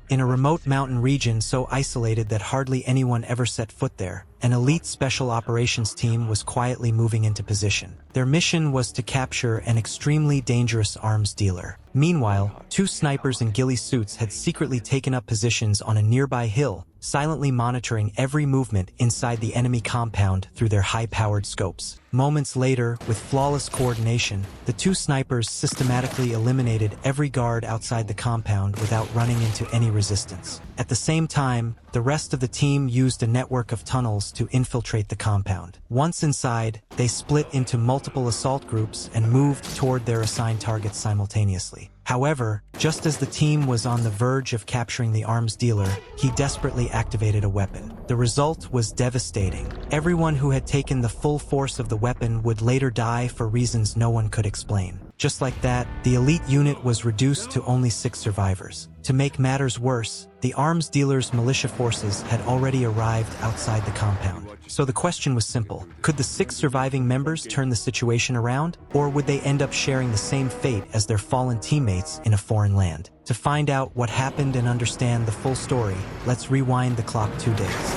In a remote mountain region so isolated that hardly anyone ever set foot there, an elite special operations team was quietly moving into position. Their mission was to capture an extremely dangerous arms dealer. Meanwhile, two snipers in ghillie suits had secretly taken up positions on a nearby hill, silently monitoring every movement inside the enemy compound through their high-powered scopes. Moments later, with flawless coordination, the two snipers systematically eliminated every guard outside the compound without running into any resistance. At the same time, the rest of the team used a network of tunnels to infiltrate the compound. Once inside, they split into multiple assault groups and moved toward their assigned targets simultaneously. However, just as the team was on the verge of capturing the arms dealer, he desperately activated a weapon. The result was devastating. Everyone who had taken the full force of the weapon would later die for reasons no one could explain. Just like that, the elite unit was reduced to only 6 survivors. To make matters worse, the arms dealer's militia forces had already arrived outside the compound. So the question was simple. Could the 6 surviving members turn the situation around? Or would they end up sharing the same fate as their fallen teammates in a foreign land? To find out what happened and understand the full story, let's rewind the clock 2 days.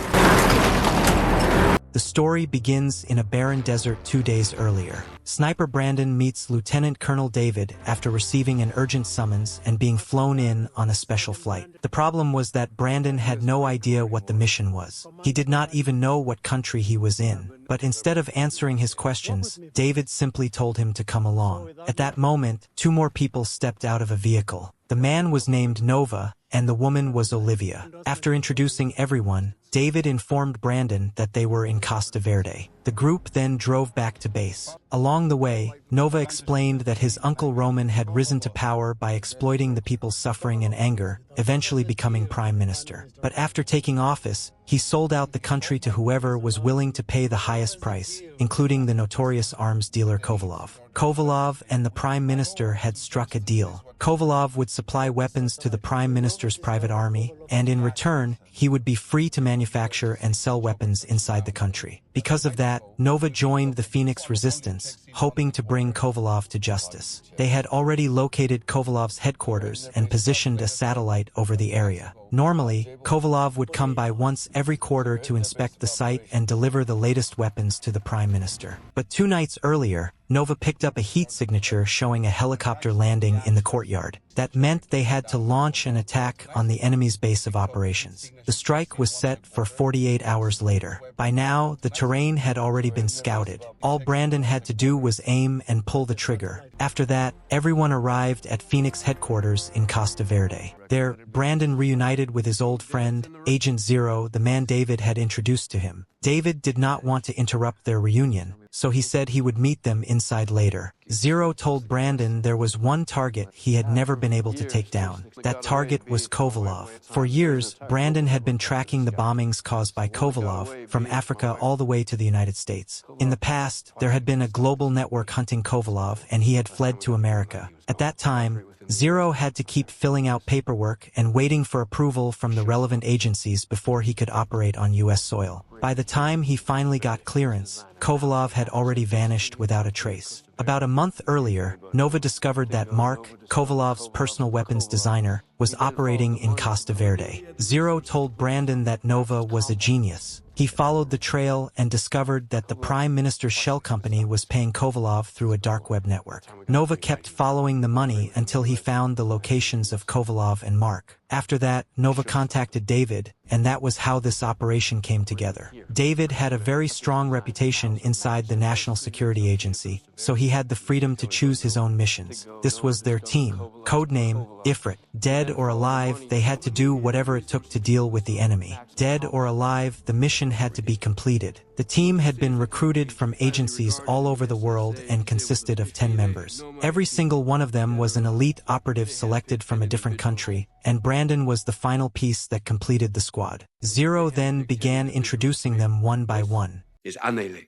The story begins in a barren desert 2 days earlier. Sniper Brandon meets Lieutenant Colonel David after receiving an urgent summons and being flown in on a special flight. The problem was that Brandon had no idea what the mission was. He did not even know what country he was in. But instead of answering his questions, David simply told him to come along. At that moment, 2 more people stepped out of a vehicle. The man was named Nova, and the woman was Olivia. After introducing everyone, David informed Brandon that they were in Costa Verde. The group then drove back to base. Along the way, Nova explained that his uncle Roman had risen to power by exploiting the people's suffering and anger, eventually becoming prime minister. But after taking office, he sold out the country to whoever was willing to pay the highest price, including the notorious arms dealer Kovalov. Kovalov and the prime minister had struck a deal. Kovalov would supply weapons to the prime minister's private army, and in return, he would be free to manufacture and sell weapons inside the country. Because of that, Nova joined the Phoenix Resistance, hoping to bring Kovalov to justice. They had already located Kovalov's headquarters and positioned a satellite over the area. Normally, Kovalov would come by once every quarter to inspect the site and deliver the latest weapons to the prime minister. But 2 nights earlier, Nova picked up a heat signature showing a helicopter landing in the courtyard. That meant they had to launch an attack on the enemy's base of operations. The strike was set for 48 hours later. By now, the terrain had already been scouted. All Brandon had to do was aim and pull the trigger. After that, everyone arrived at Phoenix headquarters in Costa Verde. There, Brandon reunited with his old friend, Agent Zero, the man David had introduced to him. David did not want to interrupt their reunion, so he said he would meet them inside later. Zero told Brandon there was one target he had never been able to take down. That target was Kovalov. For years, Brandon had been tracking the bombings caused by Kovalov from Africa all the way to the United States. In the past, there had been a global network hunting Kovalov, and he had fled to America. At that time, Zero had to keep filling out paperwork and waiting for approval from the relevant agencies before he could operate on U.S. soil. By the time he finally got clearance, Kovalov had already vanished without a trace. About a month earlier, Nova discovered that Mark, Kovalov's personal weapons designer, was operating in Costa Verde. Zero told Brandon that Nova was a genius. He followed the trail and discovered that the Prime Minister's shell company was paying Kovalov through a dark web network. Nova kept following the money until he found the locations of Kovalov and Mark. After that, Nova contacted David, and that was how this operation came together. David had a very strong reputation inside the National Security Agency, so he had the freedom to choose his own missions. This was their team, codename Ifrit. Dead or alive, they had to do whatever it took to deal with the enemy. Dead or alive, the mission had to be completed. The team had been recruited from agencies all over the world and consisted of 10 members. Every single one of them was an elite operative selected from a different country, and Brandon was the final piece that completed the squad. Zero then began introducing them one by one. Is Anele.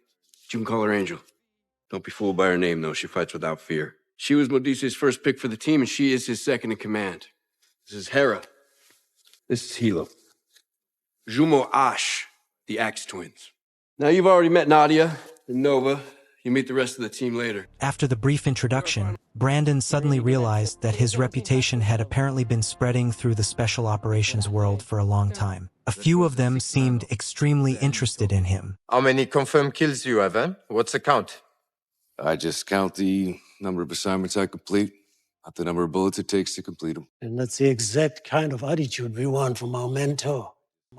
You can call her Angel. Don't be fooled by her name, though. She fights without fear. She was Modise's first pick for the team, and she is his second in command. This is Hera. This is Hilo. Jumo Ash, the Axe Twins. Now, you've already met Nadia and Nova. You meet the rest of the team later. After the brief introduction, Brandon suddenly realized that his reputation had apparently been spreading through the special operations world for a long time. A few of them seemed extremely interested in him. How many confirmed kills do you have, eh? What's the count? I just count the number of assignments I complete, not the number of bullets it takes to complete them. And that's the exact kind of attitude we want from our mentor.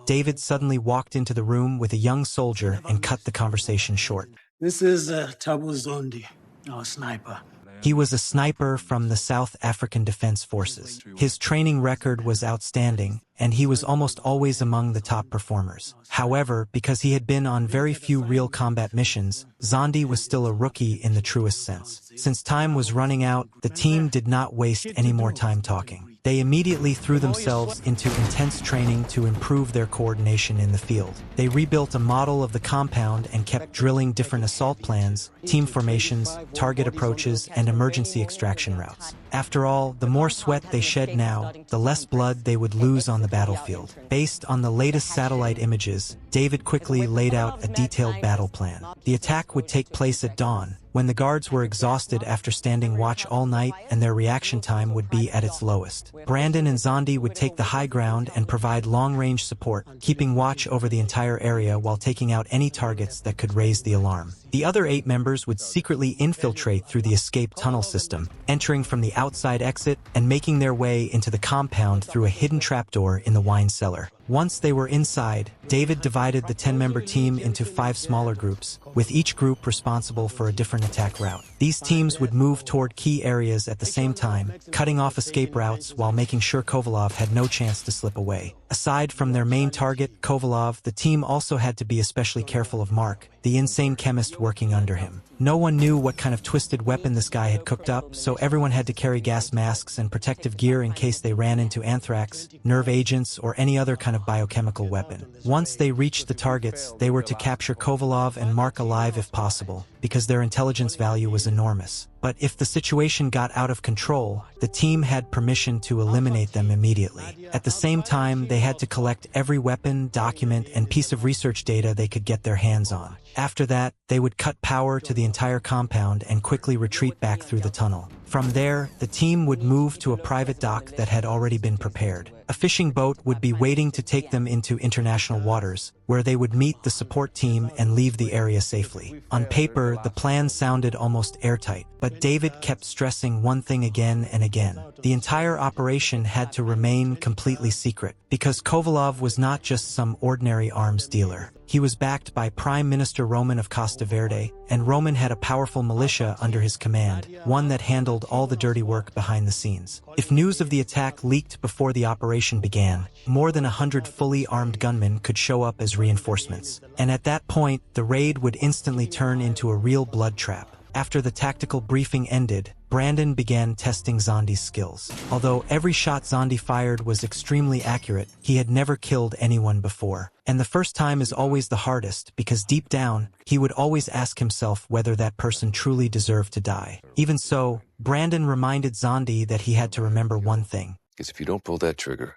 David suddenly walked into the room with a young soldier and cut the conversation short. This is Tabu Zondi, our sniper. He was a sniper from the South African Defense Forces. His training record was outstanding, and he was almost always among the top performers. However, because he had been on very few real combat missions, Zondi was still a rookie in the truest sense. Since time was running out, the team did not waste any more time talking. They immediately threw themselves into intense training to improve their coordination in the field. They rebuilt a model of the compound and kept drilling different assault plans, team formations, target approaches, and emergency extraction routes. After all, the more sweat they shed now, the less blood they would lose on the battlefield. Based on the latest satellite images, David quickly laid out a detailed battle plan. The attack would take place at dawn, when the guards were exhausted after standing watch all night and their reaction time would be at its lowest. Brandon and Zondi would take the high ground and provide long-range support, keeping watch over the entire area while taking out any targets that could raise the alarm. The other 8 members would secretly infiltrate through the escape tunnel system, entering from the outside exit and making their way into the compound through a hidden trapdoor in the wine cellar. Once they were inside, David divided the 10-member team into 5 smaller groups, with each group responsible for a different attack route. These teams would move toward key areas at the same time, cutting off escape routes while making sure Kovalov had no chance to slip away. Aside from their main target, Kovalov, the team also had to be especially careful of Mark, the insane chemist working under him. No one knew what kind of twisted weapon this guy had cooked up, so everyone had to carry gas masks and protective gear in case they ran into anthrax, nerve agents, or any other kind of biochemical weapon. Once they reached the targets, they were to capture Kovalov and Mark alive if possible, because their intelligence value was enormous. But if the situation got out of control, the team had permission to eliminate them immediately. At the same time, they had to collect every weapon, document, and piece of research data they could get their hands on. After that, they would cut power to the entire compound and quickly retreat back through the tunnel. From there, the team would move to a private dock that had already been prepared. A fishing boat would be waiting to take them into international waters, where they would meet the support team and leave the area safely. On paper, the plan sounded almost airtight, but David kept stressing one thing again and again. The entire operation had to remain completely secret, because Kovalov was not just some ordinary arms dealer. He was backed by Prime Minister Roman of Costa Verde, and Roman had a powerful militia under his command, one that handled all the dirty work behind the scenes. If news of the attack leaked before the operation began, more than 100 fully armed gunmen could show up as reinforcements. And at that point, the raid would instantly turn into a real blood trap. After the tactical briefing ended, Brandon began testing Zondi's skills. Although every shot Zondi fired was extremely accurate, he had never killed anyone before. And the first time is always the hardest, because deep down, he would always ask himself whether that person truly deserved to die. Even so, Brandon reminded Zondi that he had to remember one thing. Because if you don't pull that trigger,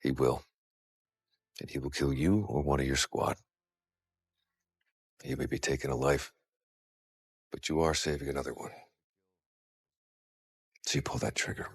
he will. And he will kill you or one of your squad. You may be taking a life, but you are saving another one. So you pull that trigger.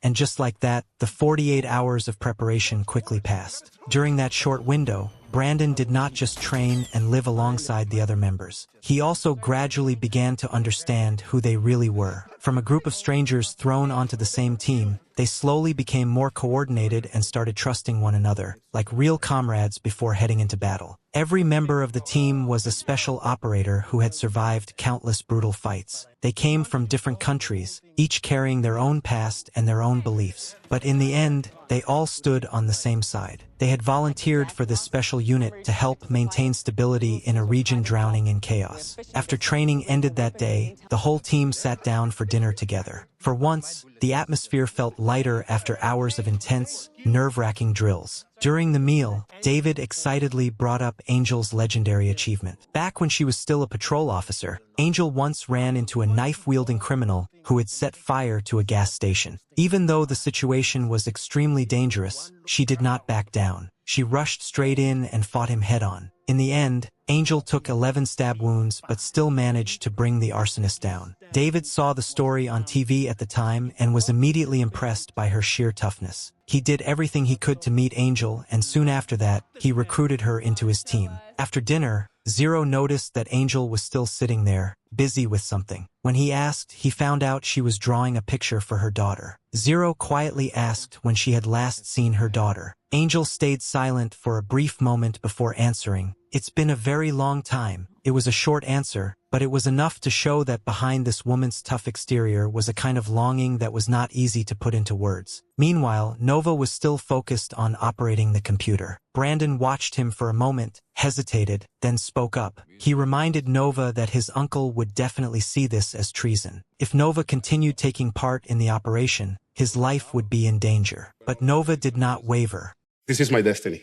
And just like that, the 48 hours of preparation quickly passed. During that short window, Brandon did not just train and live alongside the other members. He also gradually began to understand who they really were. From a group of strangers thrown onto the same team, they slowly became more coordinated and started trusting one another, like real comrades before heading into battle. Every member of the team was a special operator who had survived countless brutal fights. They came from different countries, each carrying their own past and their own beliefs. But in the end, they all stood on the same side. They had volunteered for this special unit to help maintain stability in a region drowning in chaos. After training ended that day, the whole team sat down for dinner together. For once, the atmosphere felt lighter after hours of intense, nerve-wracking drills. During the meal, David excitedly brought up Angel's legendary achievement. Back when she was still a patrol officer, Angel once ran into a knife-wielding criminal who had set fire to a gas station. Even though the situation was extremely dangerous, she did not back down. She rushed straight in and fought him head-on. In the end, Angel took 11 stab wounds but still managed to bring the arsonist down. David saw the story on TV at the time and was immediately impressed by her sheer toughness. He did everything he could to meet Angel, and soon after that, he recruited her into his team. After dinner, Zero noticed that Angel was still sitting there, busy with something. When he asked, he found out she was drawing a picture for her daughter. Zero quietly asked when she had last seen her daughter. Angel stayed silent for a brief moment before answering. "It's been a very long time." It was a short answer, but it was enough to show that behind this woman's tough exterior was a kind of longing that was not easy to put into words. Meanwhile, Nova was still focused on operating the computer. Brandon watched him for a moment, hesitated, then spoke up. He reminded Nova that his uncle would definitely see this as treason. If Nova continued taking part in the operation, his life would be in danger. But Nova did not waver. "This is my destiny.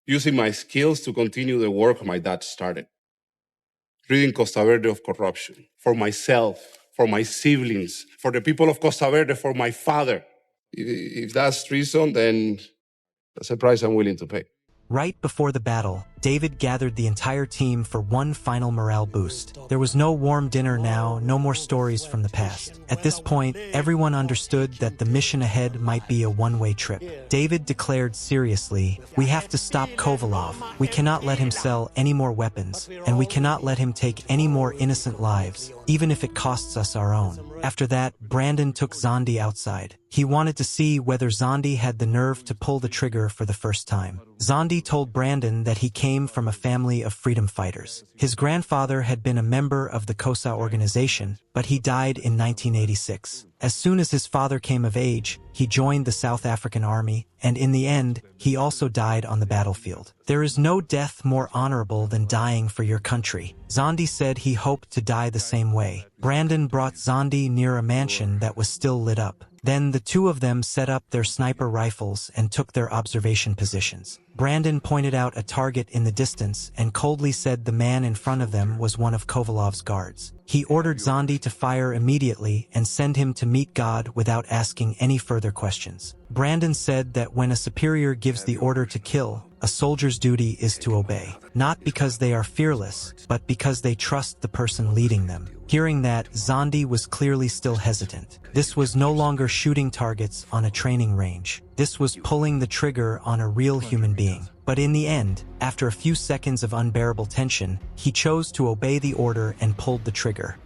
Using my skills to continue the work my dad started. Ridding Costa Verde of corruption. For myself, for my siblings, for the people of Costa Verde, for my father. If that's treason, then that's a price I'm willing to pay." Right before the battle, David gathered the entire team for one final morale boost. There was no warm dinner now, no more stories from the past. At this point, everyone understood that the mission ahead might be a one-way trip. David declared seriously, "We have to stop Kovalov. We cannot let him sell any more weapons, and we cannot let him take any more innocent lives, even if it costs us our own." After that, Brandon took Zondi outside. He wanted to see whether Zondi had the nerve to pull the trigger for the first time. Zondi told Brandon that he came from a family of freedom fighters. His grandfather had been a member of the COSA organization, but he died in 1986. As soon as his father came of age, he joined the South African Army, and in the end, he also died on the battlefield. "There is no death more honorable than dying for your country." Zondi said he hoped to die the same way. Brandon brought Zondi near a mansion that was still lit up. Then the two of them set up their sniper rifles and took their observation positions. Brandon pointed out a target in the distance and coldly said the man in front of them was one of Kovalov's guards. He ordered Zondi to fire immediately and send him to meet God without asking any further questions. Brandon said that when a superior gives the order to kill, a soldier's duty is to obey, not because they are fearless, but because they trust the person leading them. Hearing that, Zondi was clearly still hesitant. This was no longer shooting targets on a training range. This was pulling the trigger on a real human being. But in the end, after a few seconds of unbearable tension, he chose to obey the order and pulled the trigger.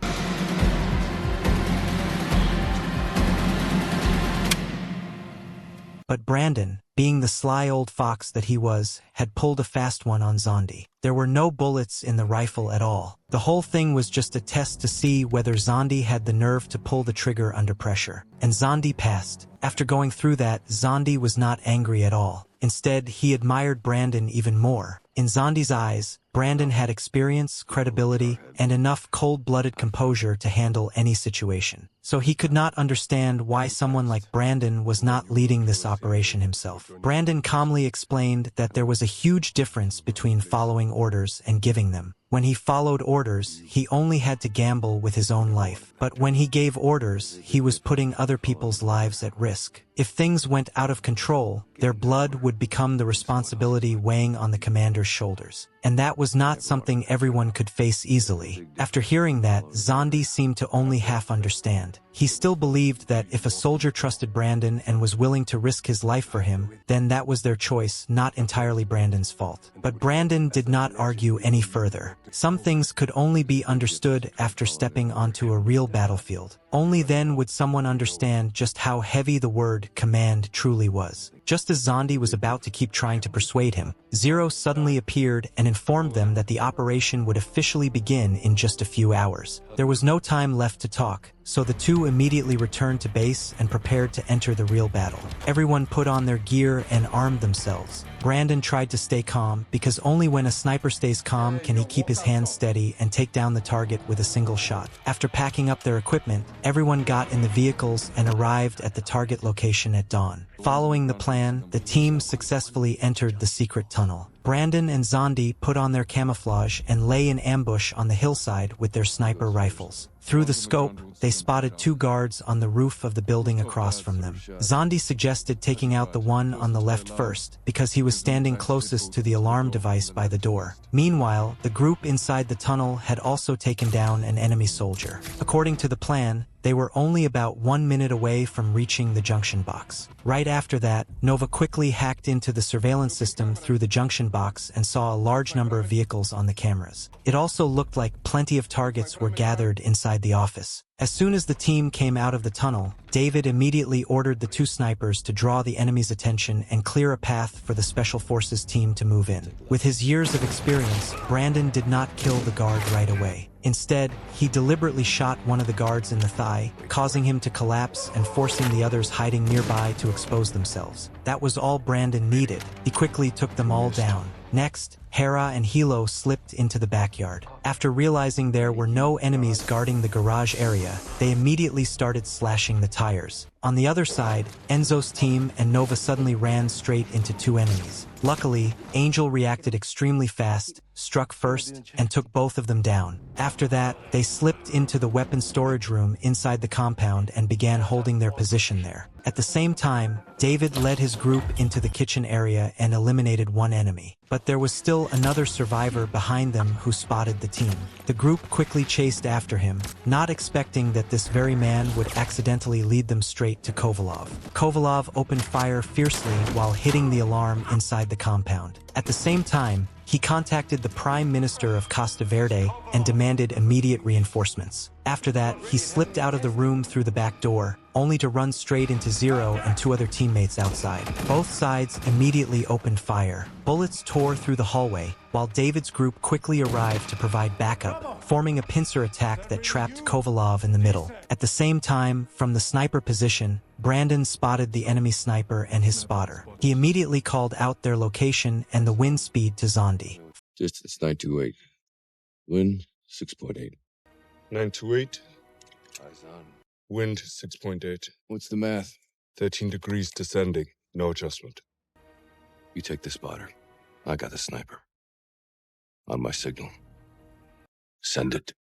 But Brandon, being the sly old fox that he was, had pulled a fast one on Zondi. There were no bullets in the rifle at all. The whole thing was just a test to see whether Zondi had the nerve to pull the trigger under pressure. And Zondi passed. After going through that, Zondi was not angry at all. Instead, he admired Brandon even more. In Zondi's eyes, Brandon had experience, credibility, and enough cold-blooded composure to handle any situation. So he could not understand why someone like Brandon was not leading this operation himself. Brandon calmly explained that there was a huge difference between following orders and giving them. When he followed orders, he only had to gamble with his own life. But when he gave orders, he was putting other people's lives at risk. If things went out of control, their blood would become the responsibility weighing on the commander's shoulders. And that was not something everyone could face easily. After hearing that, Zondi seemed to only half understand. He still believed that if a soldier trusted Brandon and was willing to risk his life for him, then that was their choice, not entirely Brandon's fault. But Brandon did not argue any further. Some things could only be understood after stepping onto a real battlefield. Only then would someone understand just how heavy the word command truly was. Just as Zondi was about to keep trying to persuade him, Zero suddenly appeared and informed them that the operation would officially begin in just a few hours. There was no time left to talk, so the two immediately returned to base and prepared to enter the real battle. Everyone put on their gear and armed themselves. Brandon tried to stay calm, because only when a sniper stays calm can he keep his hands steady and take down the target with a single shot. After packing up their equipment, everyone got in the vehicles and arrived at the target location at dawn. Following the plan, the team successfully entered the secret tunnel. Brandon and Zondi put on their camouflage and lay in ambush on the hillside with their sniper rifles. Through the scope, they spotted 2 guards on the roof of the building across from them. Zondi suggested taking out the one on the left first, because he was standing closest to the alarm device by the door. Meanwhile, the group inside the tunnel had also taken down an enemy soldier. According to the plan, they were only about 1 minute away from reaching the junction box. Right after that, Nova quickly hacked into the surveillance system through the junction box and saw a large number of vehicles on the cameras. It also looked like plenty of targets were gathered inside the office. As soon as the team came out of the tunnel, David immediately ordered the 2 snipers to draw the enemy's attention and clear a path for the Special Forces team to move in. With his years of experience, Brandon did not kill the guard right away. Instead, he deliberately shot one of the guards in the thigh, causing him to collapse and forcing the others hiding nearby to expose themselves. That was all Brandon needed. He quickly took them all down. Next, Hera and Hilo slipped into the backyard. After realizing there were no enemies guarding the garage area, they immediately started slashing the tires. On the other side, Enzo's team and Nova suddenly ran straight into 2 enemies. Luckily, Angel reacted extremely fast, struck first, and took both of them down. After that, they slipped into the weapons storage room inside the compound and began holding their position there. At the same time, David led his group into the kitchen area and eliminated 1 enemy. But there was still another survivor behind them who spotted the team. The group quickly chased after him, not expecting that this very man would accidentally lead them straight to Kovalov. Kovalov opened fire fiercely while hitting the alarm inside the compound. At the same time, he contacted the Prime Minister of Costa Verde and demanded immediate reinforcements. After that, he slipped out of the room through the back door, only to run straight into Zero and 2 other teammates outside. Both sides immediately opened fire. Bullets tore through the hallway, while David's group quickly arrived to provide backup, forming a pincer attack that trapped Kovalov in the middle. At the same time, from the sniper position, Brandon spotted the enemy sniper and his spotter. He immediately called out their location and the wind speed to Zondi. Distance 928. Wind 6.8. 928. Eyes on. Wind 6.8. What's the math? 13 degrees descending. No adjustment. You take the spotter. I got the sniper. On my signal. Send it.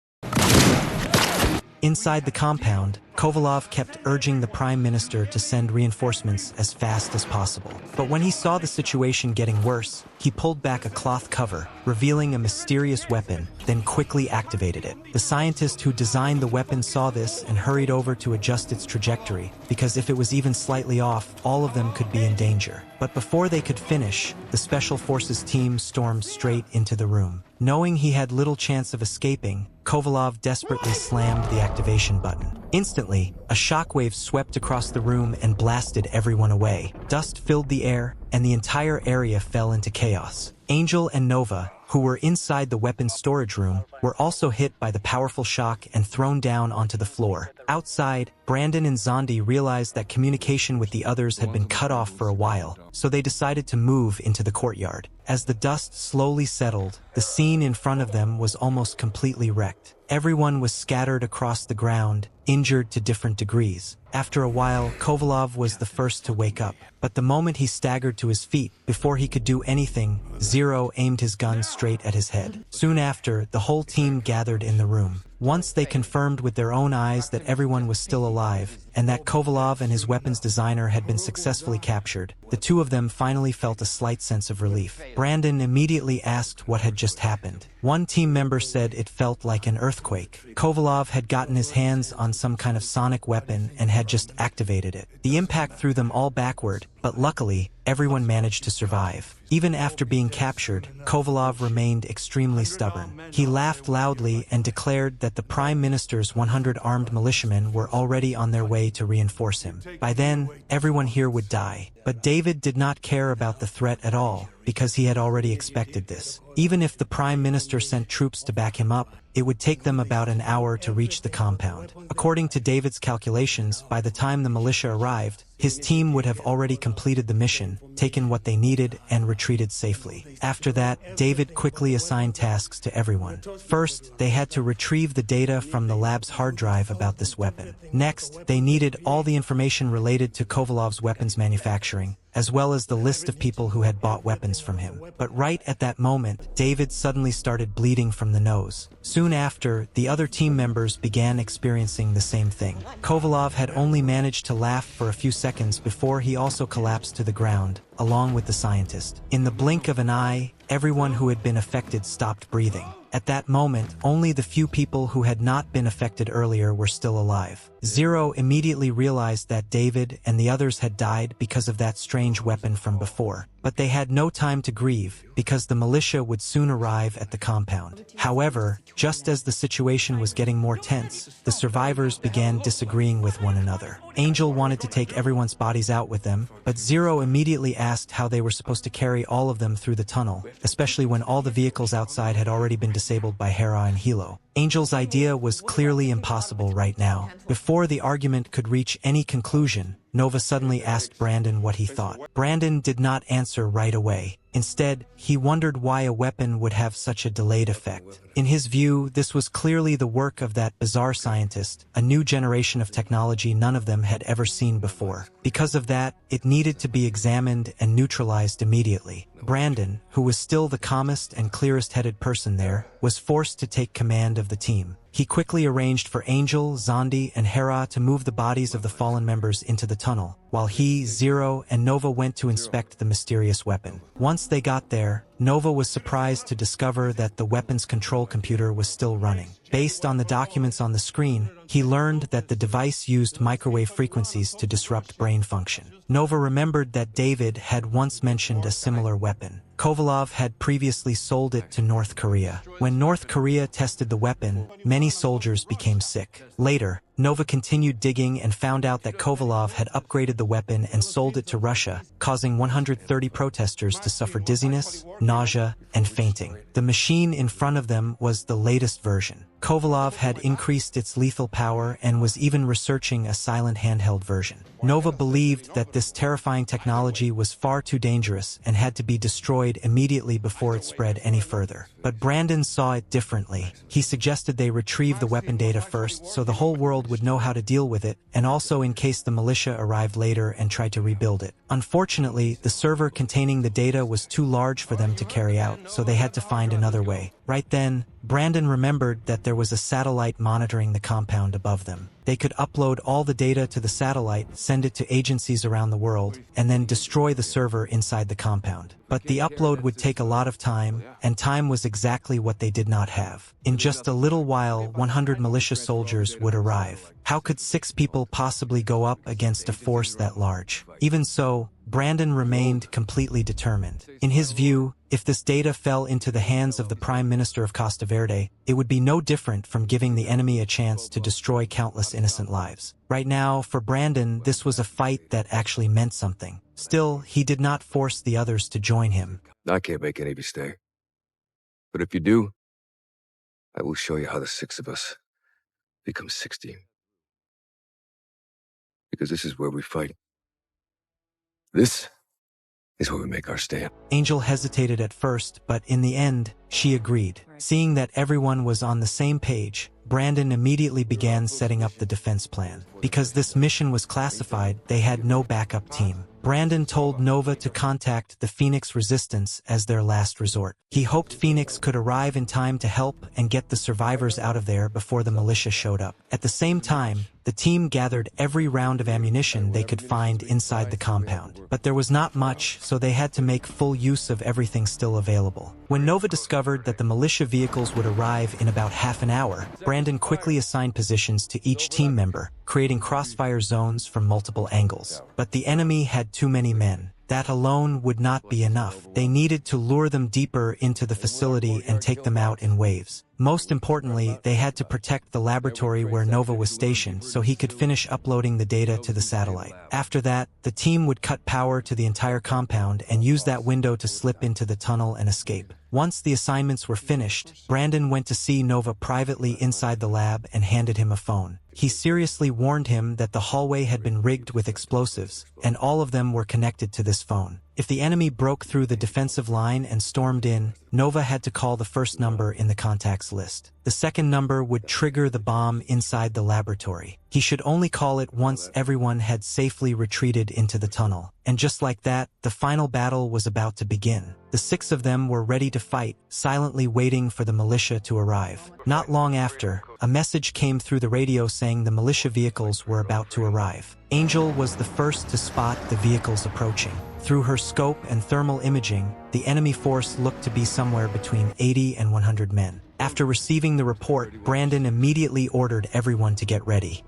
Inside the compound, Kovalov kept urging the Prime Minister to send reinforcements as fast as possible. But when he saw the situation getting worse, he pulled back a cloth cover, revealing a mysterious weapon, then quickly activated it. The scientist who designed the weapon saw this and hurried over to adjust its trajectory, because if it was even slightly off, all of them could be in danger. But before they could finish, the Special Forces team stormed straight into the room. Knowing he had little chance of escaping, Kovalov desperately slammed the activation button. Instantly, a shockwave swept across the room and blasted everyone away. Dust filled the air, and the entire area fell into chaos. Angel and Nova, who were inside the weapons storage room, were also hit by the powerful shock and thrown down onto the floor. Outside, Brandon and Zondi realized that communication with the others had been cut off for a while, so they decided to move into the courtyard. As the dust slowly settled, the scene in front of them was almost completely wrecked. Everyone was scattered across the ground, injured to different degrees. After a while, Kovalov was the first to wake up. But the moment he staggered to his feet, before he could do anything, Zero aimed his gun straight at his head. Soon after, the whole team gathered in the room. Once they confirmed with their own eyes that everyone was still alive, and that Kovalov and his weapons designer had been successfully captured, the 2 of them finally felt a slight sense of relief. Brandon immediately asked what had just happened. One team member said it felt like an earthquake. Kovalov had gotten his hands on some kind of sonic weapon and had just activated it. The impact threw them all backward, but luckily, everyone managed to survive. Even after being captured, Kovalov remained extremely stubborn. He laughed loudly and declared that the Prime Minister's 100 armed militiamen were already on their way to reinforce him. By then, everyone here would die. But David did not care about the threat at all, because he had already expected this. Even if the Prime Minister sent troops to back him up, it would take them about an hour to reach the compound. According to David's calculations, by the time the militia arrived, his team would have already completed the mission, taken what they needed, and retreated safely. After that, David quickly assigned tasks to everyone. First, they had to retrieve the data from the lab's hard drive about this weapon. Next, they needed all the information related to Kovalov's weapons manufacturing. as well as the list of people who had bought weapons from him. But right at that moment, David suddenly started bleeding from the nose. Soon after, the other team members began experiencing the same thing. Kovalov had only managed to laugh for a few seconds before he also collapsed to the ground, along with the scientist. In the blink of an eye, everyone who had been affected stopped breathing. At that moment, only the few people who had not been affected earlier were still alive. Zero immediately realized that David and the others had died because of that strange weapon from before. But they had no time to grieve, because the militia would soon arrive at the compound. However, just as the situation was getting more tense, the survivors began disagreeing with one another. Angel wanted to take everyone's bodies out with them, but Zero immediately asked how they were supposed to carry all of them through the tunnel, especially when all the vehicles outside had already been disabled by Hera and Hilo. Angel's idea was clearly impossible right now. Before the argument could reach any conclusion, Nova suddenly asked Brandon what he thought. Brandon did not answer right away. Instead, he wondered why a weapon would have such a delayed effect. In his view, this was clearly the work of that bizarre scientist, a new generation of technology none of them had ever seen before. Because of that, it needed to be examined and neutralized immediately. Brandon, who was still the calmest and clearest-headed person there, was forced to take command of the team. He quickly arranged for Angel, Zondi, and Hera to move the bodies of the fallen members into the tunnel, while he, Zero, and Nova went to inspect the mysterious weapon. Once they got there, Nova was surprised to discover that the weapon's control computer was still running. Based on the documents on the screen, he learned that the device used microwave frequencies to disrupt brain function. Nova remembered that David had once mentioned a similar weapon. Kovalov had previously sold it to North Korea. When North Korea tested the weapon, many soldiers became sick. Later, Nova continued digging and found out that Kovalov had upgraded the weapon and sold it to Russia, causing 130 protesters to suffer dizziness, nausea, and fainting. The machine in front of them was the latest version. Kovalov had increased its lethal power and was even researching a silent handheld version. Nova believed that this terrifying technology was far too dangerous and had to be destroyed immediately before it spread any further. But Brandon saw it differently. He suggested they retrieve the weapon data first so the whole world would know how to deal with it, and also in case the militia arrived later and tried to rebuild it. Unfortunately, the server containing the data was too large for them to carry out, so they had to find another way. Right then, Brandon remembered that there was a satellite monitoring the compound above them. They could upload all the data to the satellite, send it to agencies around the world, and then destroy the server inside the compound. But the upload would take a lot of time, and time was exactly what they did not have. In just a little while, 100 militia soldiers would arrive. How could 6 people possibly go up against a force that large? Even so, Brandon remained completely determined. In his view, if this data fell into the hands of the Prime Minister of Costa Verde, it would be no different from giving the enemy a chance to destroy countless innocent lives. Right now, for Brandon, this was a fight that actually meant something. Still, he did not force the others to join him. I can't make any of you stay. But if you do, I will show you how the 6 of us become 16. Because this is where we fight. This is where we make our stand. Angel hesitated at first, but in the end, she agreed. Seeing that everyone was on the same page, Brandon immediately began setting up the defense plan. Because this mission was classified, they had no backup team. Brandon told Nova to contact the Phoenix Resistance as their last resort. He hoped Phoenix could arrive in time to help and get the survivors out of there before the militia showed up. At the same time, the team gathered every round of ammunition they could find inside the compound. But there was not much, so they had to make full use of everything still available. When Nova discovered that the militia vehicles would arrive in about half an hour, Brandon quickly assigned positions to each team member, creating crossfire zones from multiple angles. But the enemy had too many men. That alone would not be enough. They needed to lure them deeper into the facility and take them out in waves. Most importantly, they had to protect the laboratory where Nova was stationed so he could finish uploading the data to the satellite. After that, the team would cut power to the entire compound and use that window to slip into the tunnel and escape. Once the assignments were finished, Brandon went to see Nova privately inside the lab and handed him a phone. He seriously warned him that the hallway had been rigged with explosives, and all of them were connected to this phone. If the enemy broke through the defensive line and stormed in, Nova had to call the first number in the contacts list. The second number would trigger the bomb inside the laboratory. He should only call it once everyone had safely retreated into the tunnel. And just like that, the final battle was about to begin. The 6 of them were ready to fight, silently waiting for the militia to arrive. Not long after, a message came through the radio saying the militia vehicles were about to arrive. Angel was the first to spot the vehicles approaching. Through her scope and thermal imaging, the enemy force looked to be somewhere between 80 and 100 men. After receiving the report, Brandon immediately ordered everyone to get ready.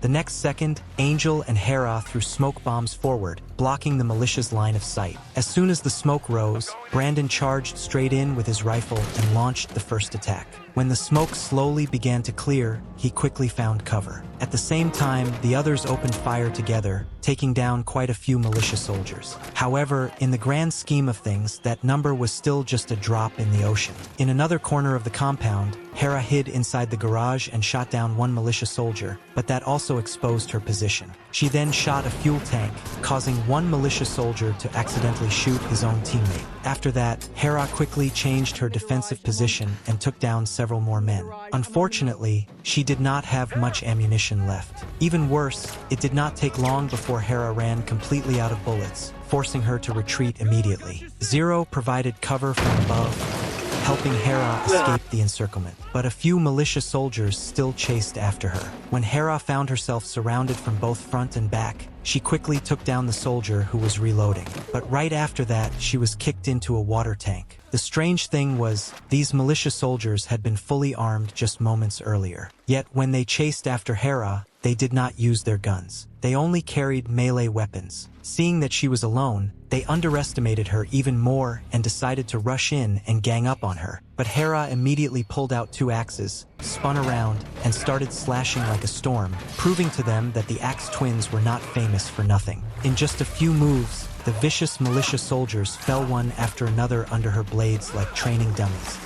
The next second, Angel and Hera threw smoke bombs forward, blocking the militia's line of sight. As soon as the smoke rose, Brandon charged straight in with his rifle and launched the first attack. When the smoke slowly began to clear, he quickly found cover. At the same time, the others opened fire together, taking down quite a few militia soldiers. However, in the grand scheme of things, that number was still just a drop in the ocean. In another corner of the compound, Hera hid inside the garage and shot down one militia soldier, but that also exposed her position. She then shot a fuel tank, causing one militia soldier to accidentally shoot his own teammate. After that, Hera quickly changed her defensive position and took down several more men. Unfortunately, she did not have much ammunition left. Even worse, it did not take long before Hera ran completely out of bullets, forcing her to retreat immediately. Zero provided cover from above, helping Hera escape the encirclement. But a few militia soldiers still chased after her. When Hera found herself surrounded from both front and back, she quickly took down the soldier who was reloading. But right after that, she was kicked into a water tank. The strange thing was, these militia soldiers had been fully armed just moments earlier. Yet when they chased after Hera, they did not use their guns. They only carried melee weapons. Seeing that she was alone, they underestimated her even more and decided to rush in and gang up on her. But Hera immediately pulled out 2 axes, spun around, and started slashing like a storm, proving to them that the Axe twins were not famous for nothing. In just a few moves, the vicious militia soldiers fell one after another under her blades like training dummies.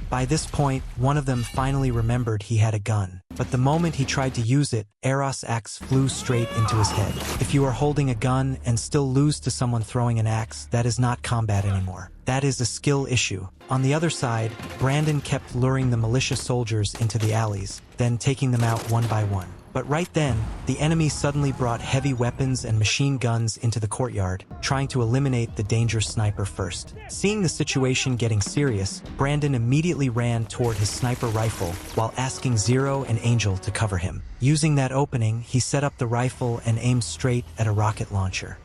By this point, one of them finally remembered he had a gun. But the moment he tried to use it, Eros' axe flew straight into his head. If you are holding a gun and still lose to someone throwing an axe, that is not combat anymore. That is a skill issue. On the other side, Brandon kept luring the militia soldiers into the alleys, then taking them out one by one. But right then, the enemy suddenly brought heavy weapons and machine guns into the courtyard, trying to eliminate the dangerous sniper first. Seeing the situation getting serious, Brandon immediately ran toward his sniper rifle while asking Zero and Angel to cover him. Using that opening, he set up the rifle and aimed straight at a rocket launcher.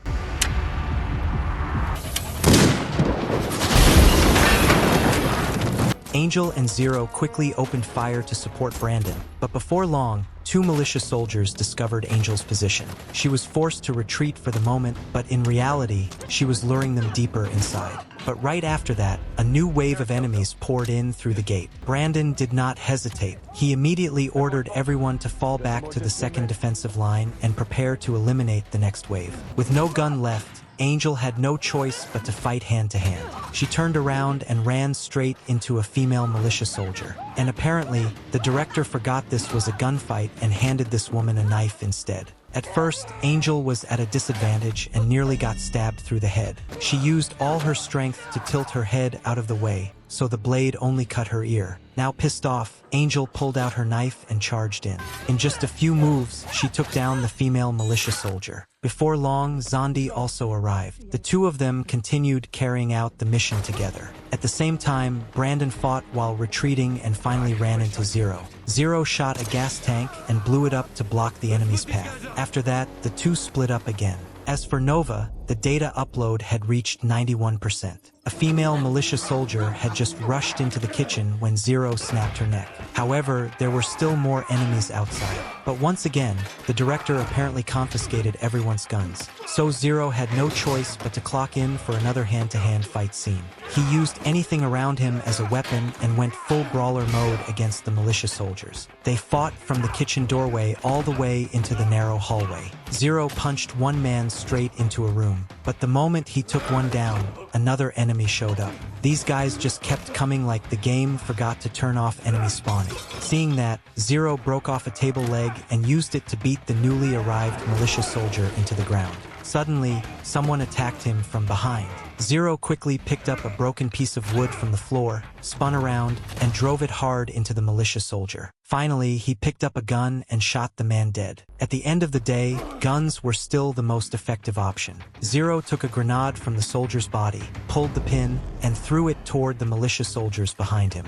Angel and Zero quickly opened fire to support Brandon, but before long, 2 militia soldiers discovered Angel's position. She was forced to retreat for the moment, but in reality, she was luring them deeper inside. But right after that, a new wave of enemies poured in through the gate. Brandon did not hesitate. He immediately ordered everyone to fall back to the second defensive line and prepare to eliminate the next wave. With no gun left, Angel had no choice but to fight hand-to-hand. She turned around and ran straight into a female militia soldier. And apparently, the director forgot this was a gunfight and handed this woman a knife instead. At first, Angel was at a disadvantage and nearly got stabbed through the head. She used all her strength to tilt her head out of the way, so the blade only cut her ear. Now pissed off, Angel pulled out her knife and charged in. In just a few moves, she took down the female militia soldier. Before long, Zondi also arrived. The 2 of them continued carrying out the mission together. At the same time, Brandon fought while retreating and finally ran into Zero. Zero shot a gas tank and blew it up to block the enemy's path. After that, the 2 split up again. As for Nova, the data upload had reached 91%. A female militia soldier had just rushed into the kitchen when Zero snapped her neck. However, there were still more enemies outside. But once again, the director apparently confiscated everyone's guns. So Zero had no choice but to clock in for another hand-to-hand fight scene. He used anything around him as a weapon and went full brawler mode against the militia soldiers. They fought from the kitchen doorway all the way into the narrow hallway. Zero punched one man straight into a room, but the moment he took one down, another enemy enemies showed up. These guys just kept coming like the game forgot to turn off enemy spawning. Seeing that, Zero broke off a table leg and used it to beat the newly arrived militia soldier into the ground. Suddenly, someone attacked him from behind. Zero quickly picked up a broken piece of wood from the floor, spun around, and drove it hard into the militia soldier. Finally, he picked up a gun and shot the man dead. At the end of the day, guns were still the most effective option. Zero took a grenade from the soldier's body, pulled the pin, and threw it toward the militia soldiers behind him.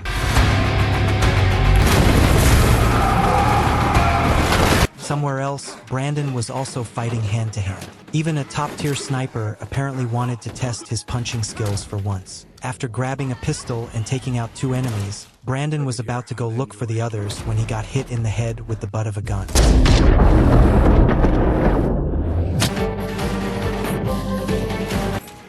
Somewhere else, Brandon was also fighting hand-to-hand. Even a top-tier sniper apparently wanted to test his punching skills for once. After grabbing a pistol and taking out 2 enemies, Brandon was about to go look for the others when he got hit in the head with the butt of a gun.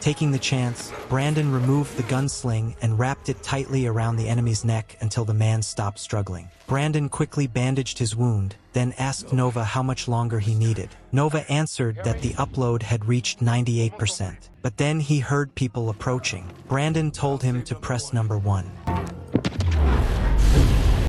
Taking the chance, Brandon removed the gunsling and wrapped it tightly around the enemy's neck until the man stopped struggling. Brandon quickly bandaged his wound, then asked Nova how much longer he needed. Nova answered that the upload had reached 98%. But then he heard people approaching. Brandon told him to press number 1.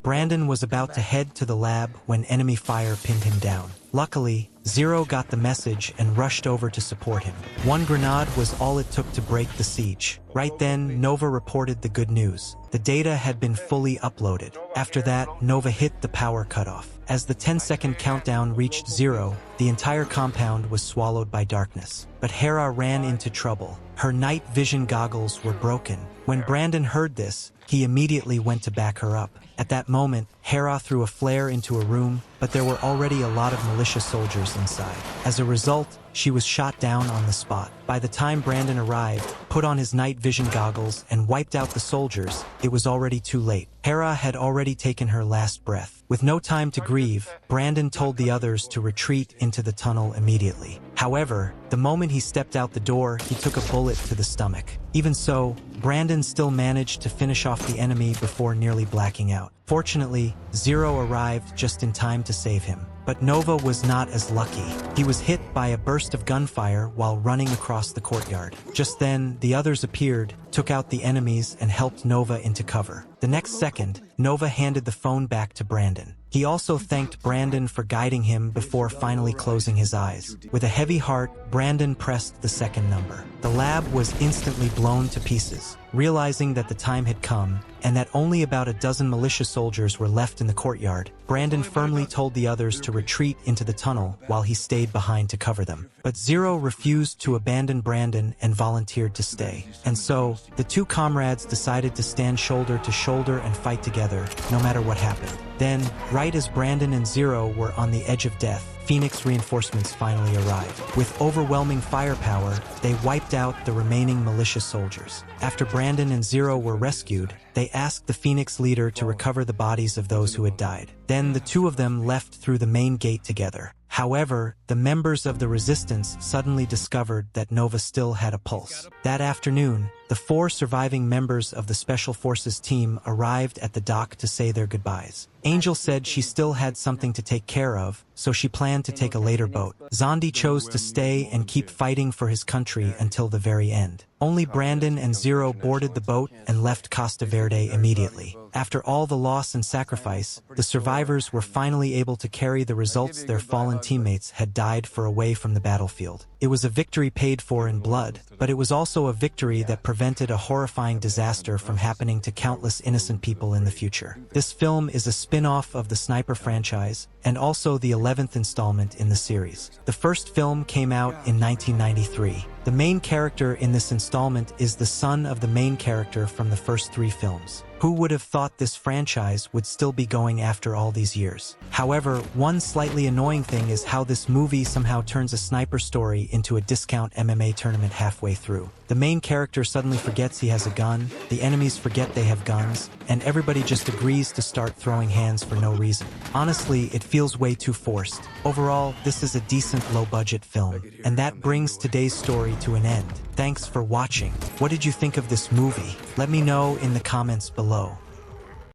Brandon was about to head to the lab when enemy fire pinned him down. Luckily, Zero got the message and rushed over to support him. 1 grenade was all it took to break the siege. Right then, Nova reported the good news. The data had been fully uploaded. After that, Nova hit the power cutoff. As the 10-second countdown reached 0, the entire compound was swallowed by darkness. But Hera ran into trouble. Her night vision goggles were broken. When Brandon heard this, he immediately went to back her up. At that moment, Hera threw a flare into a room, but there were already a lot of militia soldiers inside. As a result, she was shot down on the spot. By the time Brandon arrived, put on his night vision goggles, and wiped out the soldiers, it was already too late. Hera had already taken her last breath. With no time to grieve, Brandon told the others to retreat into the tunnel immediately. However, the moment he stepped out the door, he took a bullet to the stomach. Even so, Brandon still managed to finish off the enemy before nearly blacking out. Fortunately, Zero arrived just in time to save him. But Nova was not as lucky. He was hit by a burst of gunfire while running across the courtyard. Just then, the others appeared, took out the enemies, and helped Nova into cover. The next second, Nova handed the phone back to Brandon. He also thanked Brandon for guiding him before finally closing his eyes. With a heavy heart, Brandon pressed the second number. The lab was instantly blown to pieces. Realizing that the time had come, and that only about a dozen militia soldiers were left in the courtyard, Brandon firmly told the others to retreat into the tunnel while he stayed behind to cover them. But Zero refused to abandon Brandon and volunteered to stay. And so, the 2 comrades decided to stand shoulder to shoulder and fight together, no matter what happened. Then, right as Brandon and Zero were on the edge of death, Phoenix reinforcements finally arrived. With overwhelming firepower, they wiped out the remaining militia soldiers. After Brandon and Zero were rescued, they asked the Phoenix leader to recover the bodies of those who had died. Then the 2 of them left through the main gate together. However, the members of the resistance suddenly discovered that Nova still had a pulse. That afternoon, the 4 surviving members of the Special Forces team arrived at the dock to say their goodbyes. Angel said she still had something to take care of, so she planned to take a later boat. Zondi chose to stay and keep fighting for his country until the very end. Only Brandon and Zero boarded the boat and left Costa Verde immediately. After all the loss and sacrifice, the survivors were finally able to carry the results their fallen teammates had died for away from the battlefield. It was a victory paid for in blood, but it was also a victory that prevented a horrifying disaster from happening to countless innocent people in the future. This film is a spin-off of the Sniper franchise, and also the 11th installment in the series. The first film came out in 1993. The main character in this installment is the son of the main character from the first 3 films. Who would have thought this franchise would still be going after all these years? However, one slightly annoying thing is how this movie somehow turns a sniper story into a discount MMA tournament halfway through. The main character suddenly forgets he has a gun, the enemies forget they have guns, and everybody just agrees to start throwing hands for no reason. Honestly, it feels way too forced. Overall, this is a decent low-budget film. And that brings today's story to an end. Thanks for watching. What did you think of this movie? Let me know in the comments below.